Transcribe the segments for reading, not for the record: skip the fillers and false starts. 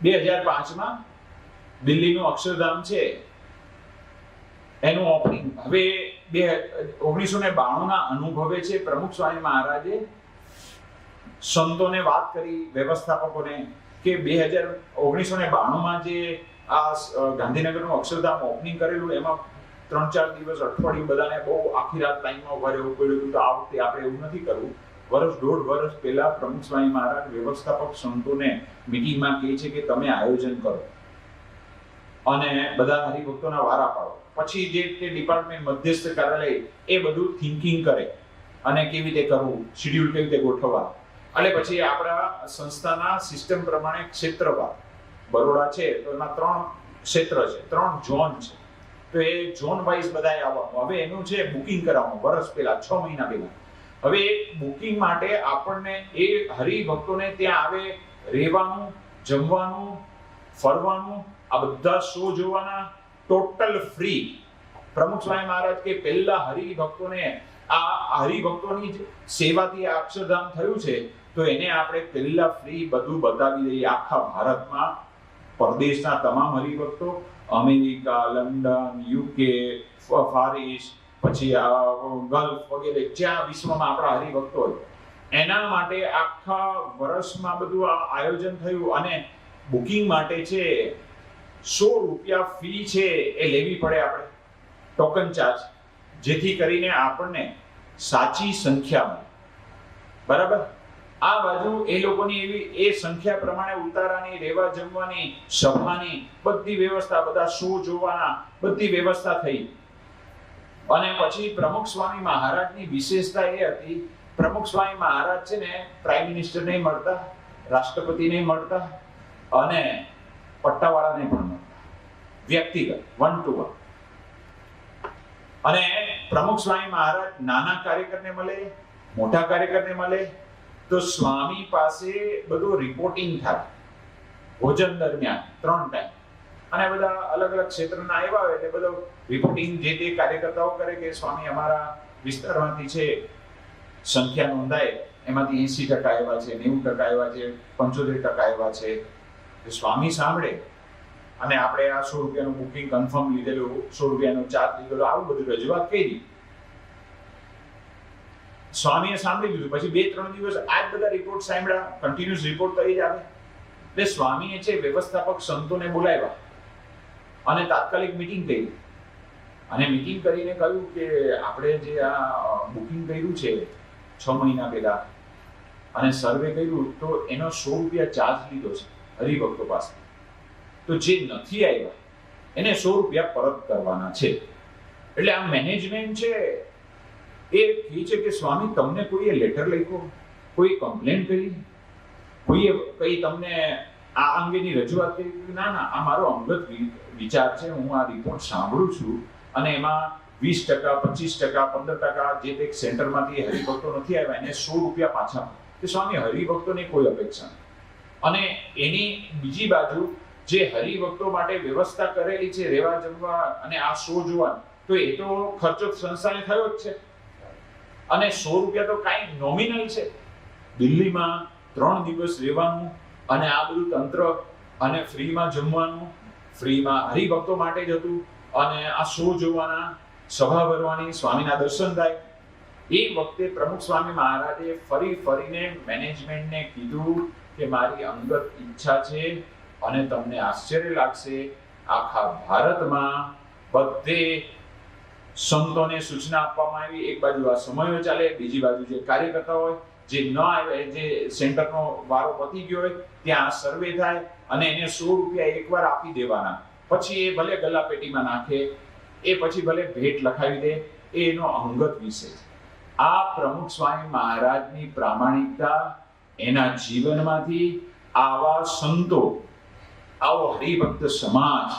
2005માં દિલ્હીનું અક્ષરધામ છે એનું ઓપનિંગ હવે 1992ના અનુભવે છે પ્રમુખ સ્વામી મહારાજે સંતોને વાત કરી, વ્યવસ્થાપકોને, કે 1992માં જે આ ગાંધીનગરનું અક્ષરધામ ઓપનિંગ કરેલું એમાં 3-4 દિવસ અઠવાડિયું બધાને બહુ આખી રાત લાઈનમાં ઉભા રહેવું પડ્યું. તો આ વખતે આપણે એવું નથી કરવું. દોઢ વર્ષ પહેલા પ્રમુખ સ્વામી મહારાજ વ્યવસ્થાપક સંતોને મીટિંગમાં કહે છે કે તમે આયોજન કરો અને બધા હરિભક્તોના વારા પાડો. પછી જે તે ડિપાર્ટમેન્ટ મધ્યસ્થ કાર્યાલય એ બધું થિંકિંગ કરે અને કેવી રીતે કરવું, શેડ્યુલ કેવી રીતે ગોઠવવા. અને પછી આપણા સંસ્થાના સિસ્ટમ પ્રમાણે ક્ષેત્રવાર બરોડા છે તો એમાં 3 ક્ષેત્ર છે, 3 ઝોન છે. તો એ ઝોન વાઇઝ બધાએ આવવાનું. હવે એનું છે બુકિંગ કરાવવાનું વર્ષ પહેલા, 6 મહિના પહેલા. હવે બુકિંગ માટે આપણને એ હરિભક્તોને ત્યાં આવે, રહેવાનું, જમવાનું, ફરવાનું, આ બધા શો જોવાના ટોટલ ફ્રી. પ્રમુખ સ્વામી મહારાજ કે પહેલા હરિભક્તોને આ હરિભક્તોની જ સેવાથી આ અક્ષરધામ થયું છે તો એને આપણે પહેલા ફ્રી બધું બતાવી દઈએ આખા ભારતમાં. પરદેશના તમામ હરિભક્તો, America, London, UK, far East, પછી ગલ્ફ વગેરે જ્યાં વિશ્વમાં આપણા હરિભક્તો હોય એના માટે આખા વર્ષમાં બધું આ આયોજન થયું. અને બુકિંગ માટે છે 100 રૂપિયા ફી છે એ લેવી પડે આપણે, ટોકન ચાર્જ, જેથી કરીને આપણને સાચી સંખ્યા મળે. બરાબર? આ બાજુ એ લોકોની એવી એ સંખ્યા પ્રમાણે ઉતારાની, રહેવા જમવાની, સભાની બધી વ્યવસ્થા, બધા શો જોવાના બધી વ્યવસ્થા થઈ. અને પછી પ્રમુખ સ્વામી મહારાજની વિશેષતા એ હતી, પ્રમુખ સ્વામી મહારાજ છે ને પ્રાઇમ મિનિસ્ટર નહીં મળતા, રાષ્ટ્રપતિ નહીં મળતા અને પટ્ટાવાળાને પણ મળતા, વ્યક્તિગત 1-to-1. અને પ્રમુખ સ્વામી મહારાજ નાના કાર્યકરને મળે, મોટા કાર્યકરને મળે. તો સ્વામી પાસે બધું રિપોર્ટિંગ થાય ભોજન દરમિયાન 3 ટાઈમ. અને બધા અલગ અલગ ક્ષેત્રના આવ્યા હોય એટલે બધું રિપોર્ટિંગ જે તે કાર્યકર્તાઓ કરે કે સ્વામી અમારા વિસ્તારમાંથી છે સંખ્યા નોંધાય એમાંથી 80% આવ્યા છે, 90% આવ્યા છે, 75% આવ્યા છે. સ્વામી સાંભળે અને આપણે આ 100 રૂપિયાનું બુકિંગ કન્ફર્મ લીધેલું, 100 રૂપિયાનો ચાર્જ લીધેલો, આવું બધું રજૂઆત કરી. સ્વામીએ સાંભળી લીધું. પછી 2-3 દિવસ આ જ બધા રિપોર્ટ સાંભળ્યા, કન્ટિન્યુઅસ રિપોર્ટ થઈ જ આવે. એટલે સ્વામીએ છે વ્યવસ્થાપક સંતોને બોલાવ્યા અને તાત્કાલિક મીટિંગ કરી. અને મીટિંગ કરીને કહ્યું કે આપણે જે આ બુકિંગ કર્યું છે 6 મહિના પહેલા અને સર્વે કર્યું તો એનો 100 રૂપિયા ચાર્જ લીધો છે હરિભક્તો પાસે. તો જે નથી આવ્યા એને 100 રૂપિયા પરત કરવાના છે. એટલે આ મેનેજમેન્ટ છે એ કહે છે કે સ્વામી તમને કોઈએ લેટર લખ્યો, કોઈ કમ્પ્લેન કરી, કોઈએ કઈ તમને આ અંગેની રજૂઆત કરી? ના, આ મારો અંગત વિચાર છે, હું આ રિપોર્ટ સાંભળું છું અને એમાં 20%, 25%, 15% જે તે સેન્ટરમાંથી હરિભક્તો નથી આવ્યા એને 100 રૂપિયા પાછા. કે સ્વામી હરિભક્તોની કોઈ અપેક્ષા નથી. અને એની બીજી બાજુ જે હરિભક્તો માટે વ્યવસ્થા કરેલી છે રહેવા જમવા અને આ શો જોવા, તો એ તો ખર્ચો સંસ્થાને થયો જ છે. અને 100 રૂપિયા તો કાંઈ નોમિનલ છે. દિલ્હીમાં 3 દિવસ રહેવાનું અને આ બધું તંત્ર અને ફ્રીમાં જમવાનું, ફ્રીમાં હરિભક્તો માટે જ હતું. અને આ શો જોવાના, સભા ભરવાની, સ્વામીના દર્શન થાય. એ વખતે પ્રમુખ સ્વામી મહારાજે ફરીને મેનેજમેન્ટને કીધું કે મારી અંગત ઈચ્છા છે અને તમને આશ્ચર્ય લાગશે, આખા ભારતમાં બધે સંતોને સૂચના આપવામાં આવી. એક બાજુ આ સમયો ચાલે, બીજી બાજુ જે કાર્યકર્તા હોય જે ન આવે, જે સેન્ટરનો વારો પતી ગયો હોય ત્યાં સર્વે થાય અને એને 100 રૂપિયા એકવાર આપી દેવાના. પછી એ ભલે ગલ્લાપેટીમાં નાખે, એ પછી ભલે ભેટ લખાવી દે, એ એનો અંગત વિષય છે. આ પ્રમુખ સ્વામી મહારાજની પ્રામાણિકતા, એના જીવનમાંથી આવા સંતો, આવો હરિભક્ત સમાજ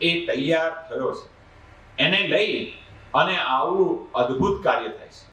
એ તૈયાર થયો છે. એને લઈ અને આવું અદ્ભુત કાર્ય થાય છે.